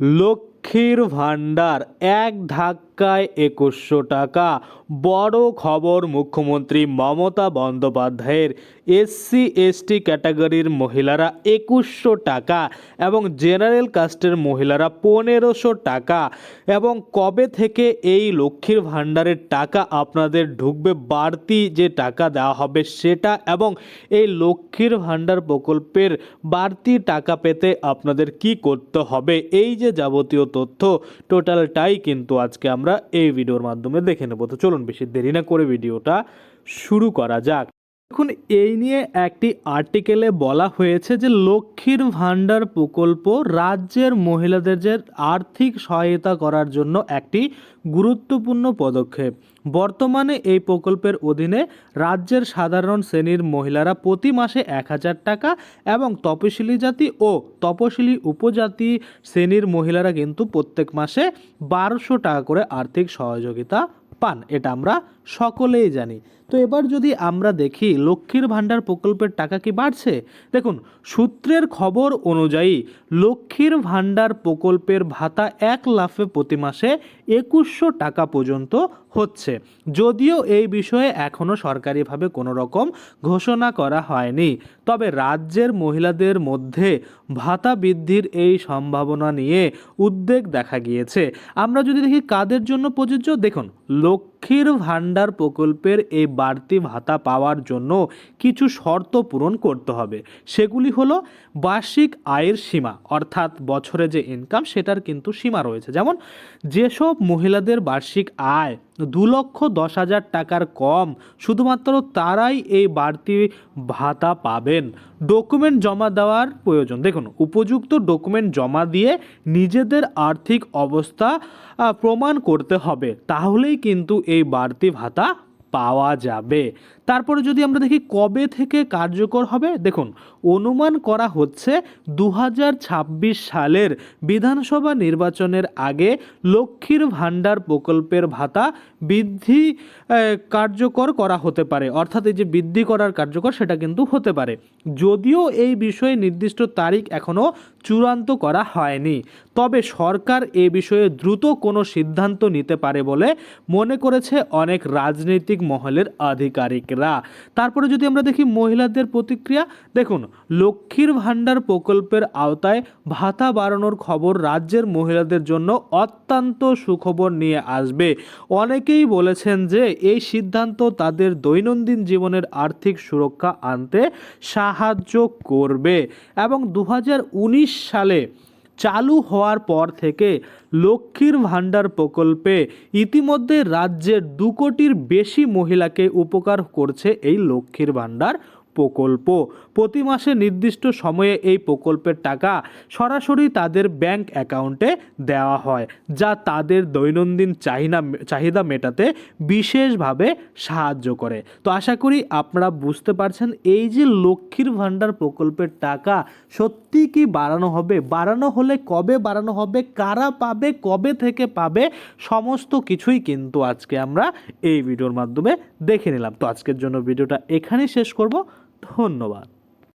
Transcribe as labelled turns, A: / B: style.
A: লক্ষ্মীর ভাণ্ডার এক ধাক্কায় ২১০০ টাকা। বড় খবর, মুখ্যমন্ত্রী মমতা বন্দ্যোপাধ্যায়ের এসসি এসটি ক্যাটাগরির মহিলারা ২১০০ টাকা এবং জেনারেল কাস্টের মহিলারা ১৫০০ টাকা। এবং কবে থেকে এই লক্ষ্মীর ভাণ্ডারের টাকা আপনাদের ঢুকবে, বাড়তি যে টাকা দেওয়া হবে সেটা, এবং এই লক্ষ্মীর ভাণ্ডার প্রকল্পের বাড়তি টাকা পেতে আপনাদের কি করতে হবে, এই যে যাবতীয় তথ্য টোটালটাই কিন্তু আজকে আমরা এই ভিডিওর মাধ্যমে দেখে নেব। তো চলুন বেশি দেরি না করে ভিডিওটা শুরু করা যাক। দেখুন, এই নিয়ে একটি আর্টিকেলে বলা হয়েছে যে লক্ষ্মীর ভাণ্ডার প্রকল্প রাজ্যের মহিলাদের যে আর্থিক সহায়তা করার জন্য একটি গুরুত্বপূর্ণ পদক্ষেপ। বর্তমানে এই প্রকল্পের অধীনে রাজ্যের সাধারণ শ্রেণীর মহিলারা প্রতি মাসে ১,০০০ টাকা এবং তপশিলি জাতি ও তপশিলি উপজাতি শ্রেণীর মহিলারা কিন্তু প্রত্যেক মাসে ১২০০ টাকা করে আর্থিক সহযোগিতা পান। এটা আমরা সকলেই জানি। তো এবার যদি আমরা দেখি লক্ষ্মীর ভাণ্ডার প্রকল্পের টাকা কি বাড়ছে, দেখুন সূত্রের খবর অনুযায়ী লক্ষ্মীর ভাণ্ডার প্রকল্পের ভাতা এক লাফে প্রতি মাসে ২১০০ টাকা পর্যন্ত হচ্ছে। যদিও এই বিষয়ে এখনও সরকারিভাবে কোনো রকম ঘোষণা করা হয়নি, তবে রাজ্যের মহিলাদের মধ্যে ভাতা বৃদ্ধির এই সম্ভাবনা নিয়ে উদ্বেগ দেখা গিয়েছে। আমরা যদি দেখি কাদের জন্য প্রযোজ্য, দেখুন লক্ষ্মীর ভাণ্ডার প্রকল্পের এই বাড়তি ভাতা পাওয়ার জন্য কিছু শর্ত পূরণ করতে হবে। সেগুলি হলো বার্ষিক আয়ের সীমা, অর্থাৎ বছরে যে ইনকাম সেটার কিন্তু সীমা রয়েছে। যেমন যেসব মহিলাদের বার্ষিক আয় ২,১০,০০০ টাকার কম, শুধুমাত্র তারাই এই বাড়তি ভাতা পাবেন। ডকুমেন্ট জমা দেওয়ার প্রয়োজন, দেখুন উপযুক্ত ডকুমেন্ট জমা দিয়ে নিজেদের আর্থিক অবস্থা প্রমাণ করতে হবে, তাহলেই কিন্তু এই বাড়তি ভাতা পাওয়া যাবে। তারপরে যদি আমরা দেখি কবে থেকে কার্যকর হবে, দেখুন অনুমান করা হচ্ছে ২০২৬ সালের বিধানসভা নির্বাচনের আগে লক্ষ্মীর ভাণ্ডার প্রকল্পের ভাতা বৃদ্ধি কার্যকর করা হতে পারে। অর্থাৎ এই যে বৃদ্ধি করার কার্যকর সেটা কিন্তু হতে পারে, যদিও এই বিষয়ে নির্দিষ্ট তারিখ এখনও চূড়ান্ত করা হয়নি। তবে সরকার এ বিষয়ে দ্রুত কোনো সিদ্ধান্ত নিতে পারে বলে মনে করেছে অনেক রাজনৈতিক মহলের আধিকারিকরা। তারপরে যদি আমরা দেখি মহিলাদের প্রতিক্রিয়া, দেখুন লক্ষ্মীর ভাণ্ডার প্রকল্পের আওতায় ভাতা বাড়ানোর খবর রাজ্যের মহিলাদের জন্য অত্যন্ত সুখবর নিয়ে আসবে। অনেকেই বলেছেন যে এই সিদ্ধান্ত তাদের দৈনন্দিন জীবনের আর্থিক সুরক্ষা আনতে সাহায্য করবে। এবং ২০১৯ সালে চালু হওয়ার পর থেকে লক্ষ্মীর ভাণ্ডার প্রকল্পে ইতিমধ্যে রাজ্যের ২ কোটির বেশি মহিলাকে উপকার করছে এই লক্ষ্মীর ভাণ্ডার প্রকল্প। প্রতি মাসে নির্দিষ্ট সময়ে এই প্রকল্পের টাকা সরাসরি তাদের ব্যাংক অ্যাকাউন্টে দেওয়া হয়, যা তাদের দৈনন্দিন চাহিদা মেটাতে বিশেষভাবে সাহায্য করে। তো আশা করি আপনারা বুঝতে পারছেন এই যে লক্ষ্মীর ভাণ্ডার প্রকল্পের টাকা সত্যি কি বাড়ানো হবে, বাড়ানো হলে কবে বাড়ানো হবে, কারা পাবে, কবে থেকে পাবে, সমস্ত কিছুই কিন্তু আজকে আমরা এই ভিডিওর মাধ্যমে দেখে নিলাম। তো আজকের জন্য ভিডিওটা এখানেই শেষ করব। ধন্যবাদ।